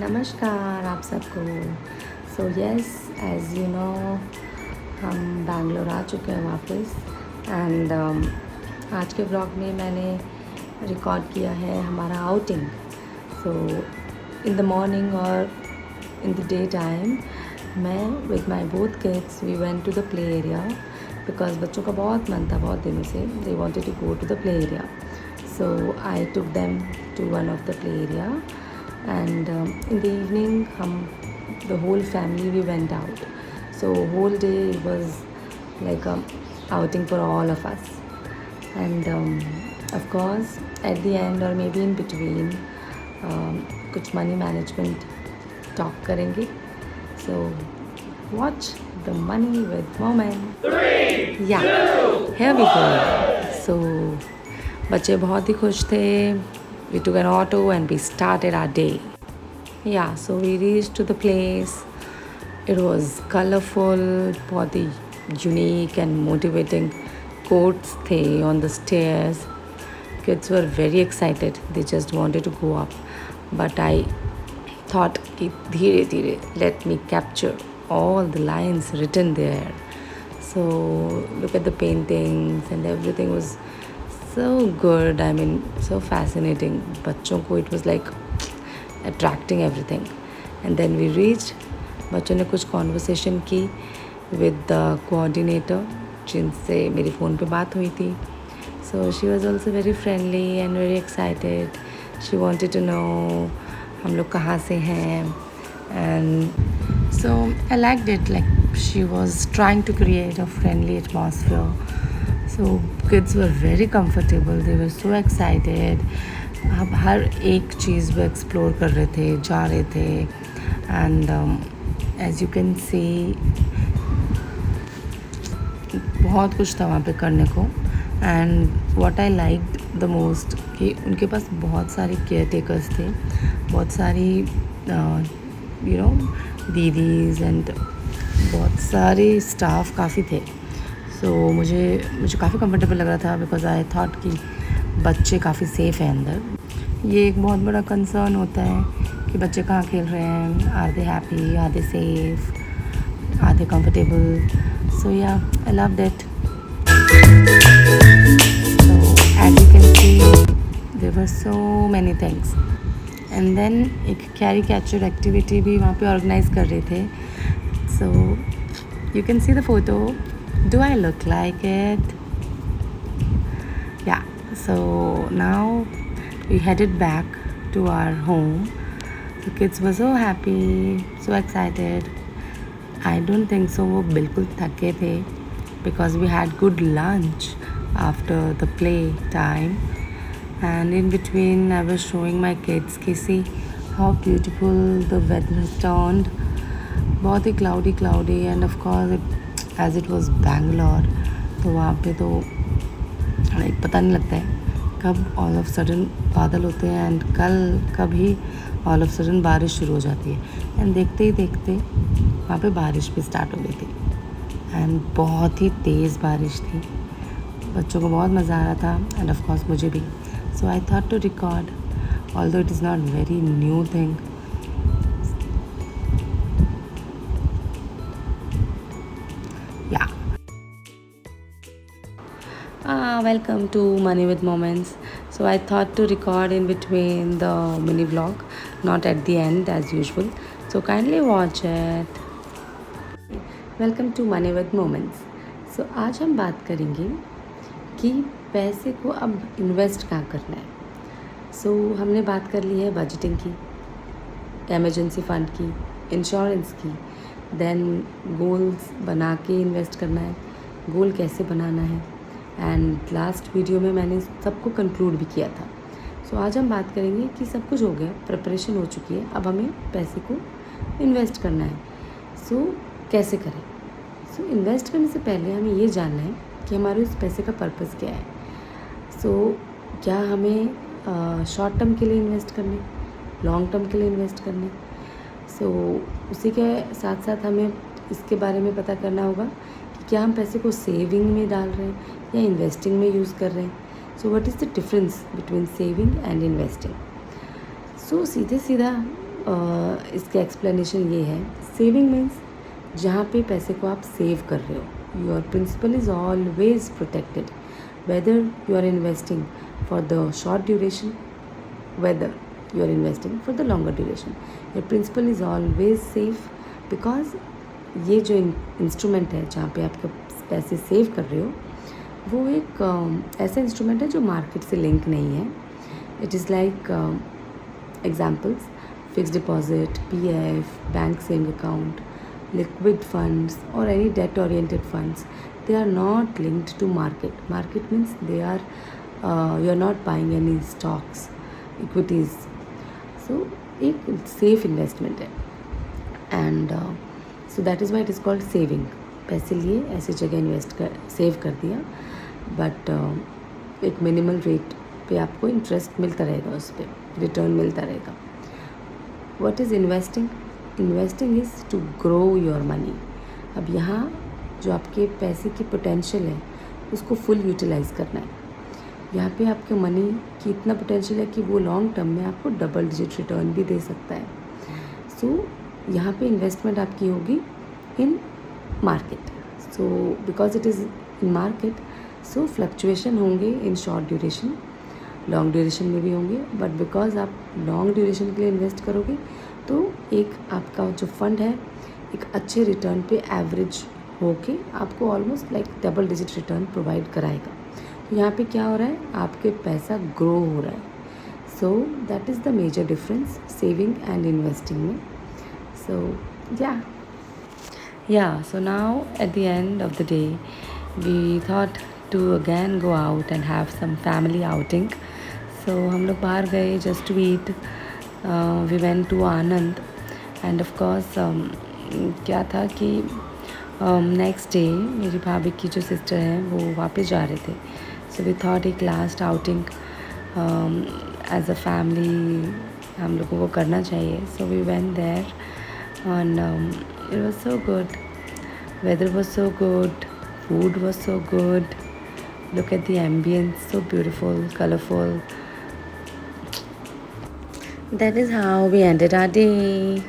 नमस्कार आप सबको। So yes, as you know हम बैंगलोर आ चुके हैं वापस। एंड आज के ब्लॉग में मैंने रिकॉर्ड किया है हमारा outing. So in the morning और इन द डे टाइम मैं with my both kids we went to the play area because बच्चों का बहुत मन था बहुत दिनों से, they wanted to go to the play area. So I took them to one of the play area and in the evening the whole family we went out, so whole day it was like a outing for all of us. And of course at the end or maybe in between kuch money management talk karenge, so watch the money with moment. 3 yeah 2 here we go. So बच्चे बहुत ही खुश थे. We took an auto and we started our day. Yeah, so we reached to the place. It was colorful, बहुत ही unique and motivating quotes थे on the stairs. Kids were very excited. They just wanted to go up. But I thought कि धीरे धीरे let me capture all the lines written there. So look at the paintings and everything was so good. I mean, so fascinating. बच्चों को it was like attracting everything. And then we reached. बच्चों ने कुछ conversation की with the coordinator जिनसे मेरी phone पे बात हुई थी. So she was also very friendly and very excited. She wanted to know हम लोग कहाँ से हैं. And so I liked it. Like she was trying to create a friendly atmosphere. So kids were very comfortable. They were so excited. अब हर एक चीज़ वो explore कर रहे थे, जा रहे थे. And as you can see बहुत कुछ था वहाँ पे करने को. And what I liked the most कि उनके पास बहुत सारी केयर टेकर्स थे, बहुत सारी यू नो दीदीज़ एंड बहुत सारे स्टाफ काफ़ी थे. सो मुझे काफ़ी कंफर्टेबल लग रहा था बिकॉज आई थॉट कि बच्चे काफ़ी सेफ़ हैं अंदर. ये एक बहुत बड़ा कंसर्न होता है कि बच्चे कहाँ खेल रहे हैं, are they happy, are they safe, are they comfortable. So ya I love that. So as you can see there were so many things. And then एक कैरी कैचर एक्टिविटी भी वहाँ पे ऑर्गेनाइज कर रहे थे. So you can see the photo. Do I look like it? Yeah, so now we headed back to our home. The kids were so happy, so excited. I don't think so वो बिल्कुल थके थे because we had good lunch after the play time. And in between I was showing my kids कि see how beautiful the weather has turned. बहुत ही cloudy and of course as it was Bangalore, तो वहाँ पे तो like पता नहीं लगता है कब ऑल ऑफ सडन बादल होते हैं एंड कभी ऑल ऑफ सडन बारिश शुरू हो जाती है. एंड देखते ही देखते वहाँ पे बारिश भी स्टार्ट हो गई थी एंड बहुत ही तेज़ बारिश थी. बच्चों को बहुत मज़ा आ रहा था एंड ऑफ कोर्स मुझे भी. So I thought to record although it is not very new thing. Welcome to Money with Moments. So I thought to record in between the mini vlog, not at the end as usual. So kindly watch it. Welcome to Money with Moments. So आज हम बात करेंगे कि पैसे को अब invest कहाँ करना है. So हमने बात कर ली है बजटिंग की, एमरजेंसी फ़ंड की, इंश्योरेंस की. देन गोल्स बना के इन्वेस्ट करना है, गोल कैसे बनाना है. एंड लास्ट वीडियो में मैंने सबको कंक्लूड भी किया था. सो आज हम बात करेंगे कि सब कुछ हो गया, प्रिपरेशन हो चुकी है, अब हमें पैसे को इन्वेस्ट करना है. सो कैसे करें. सो इन्वेस्ट करने से पहले हमें ये जानना है कि हमारे उस पैसे का पर्पस क्या है. सो क्या हमें शॉर्ट टर्म के लिए इन्वेस्ट करने, लॉन्ग टर्म के लिए इन्वेस्ट करने. सो उसी के साथ साथ हमें इसके बारे में पता करना होगा कि क्या हम पैसे को सेविंग में डाल रहे हैं या इन्वेस्टिंग में यूज़ कर रहे हैं. So what is the difference between saving and investing. So सीधे सीधा इसका एक्सप्लेनेशन ये है, सेविंग मीन्स जहाँ पे पैसे को आप सेव कर रहे हो, your principal is always protected, whether you are investing for the short duration, whether you are investing for the longer duration, your principal is always safe, because ये जो इंस्ट्रूमेंट है जहाँ पे आपके पैसे सेव कर रहे हो, वो एक ऐसा इंस्ट्रूमेंट है जो मार्केट से लिंक नहीं है. It is like examples, fix deposit, PF, bank saving account, liquid funds or any debt oriented funds, they are not linked to market means they are you are not buying any stocks, equities, so एक safe investment है. And so that is why it is called saving. पैसे लिए ऐसी जगह save कर दिया, but एक minimal rate पे आपको इंटरेस्ट मिलता रहेगा, उस पर रिटर्न मिलता रहेगा. What is investing? Investing is to grow your money. अब यहाँ जो आपके पैसे की पोटेंशियल है उसको फुल यूटिलाइज़ करना है. यहाँ पे आपके मनी की इतना पोटेंशियल है कि वो लॉन्ग टर्म में आपको डबल डिजिट रिटर्न भी दे सकता है. सो यहाँ पे इन्वेस्टमेंट आपकी होगी in market. So because it is in market, so fluctuation होंगे in short duration, long duration में भी होंगे, बट बिकॉज आप लॉन्ग ड्यूरेशन के लिए इन्वेस्ट करोगे तो एक आपका जो फंड है एक अच्छे रिटर्न पे एवरेज होके आपको almost like double digit return provide कराएगा. तो यहाँ पे क्या हो रहा है, आपके पैसा ग्रो हो रहा है. So that is the major difference saving and investing में. So yeah so now at the end of the day we thought to again go out and have some family outing. So हम लोग बाहर गए just to eat. We went to Anand and of course क्या था कि next day मेरी भाभी की जो सिस्टर हैं वो वापस जा रहे थे. सो वी थॉट एक last outing as a family हम लोगों को करना चाहिए. So we went there and it was so good. Weather was so good, food was so good. Look at the ambience, so beautiful, colorful. That is how we ended our day.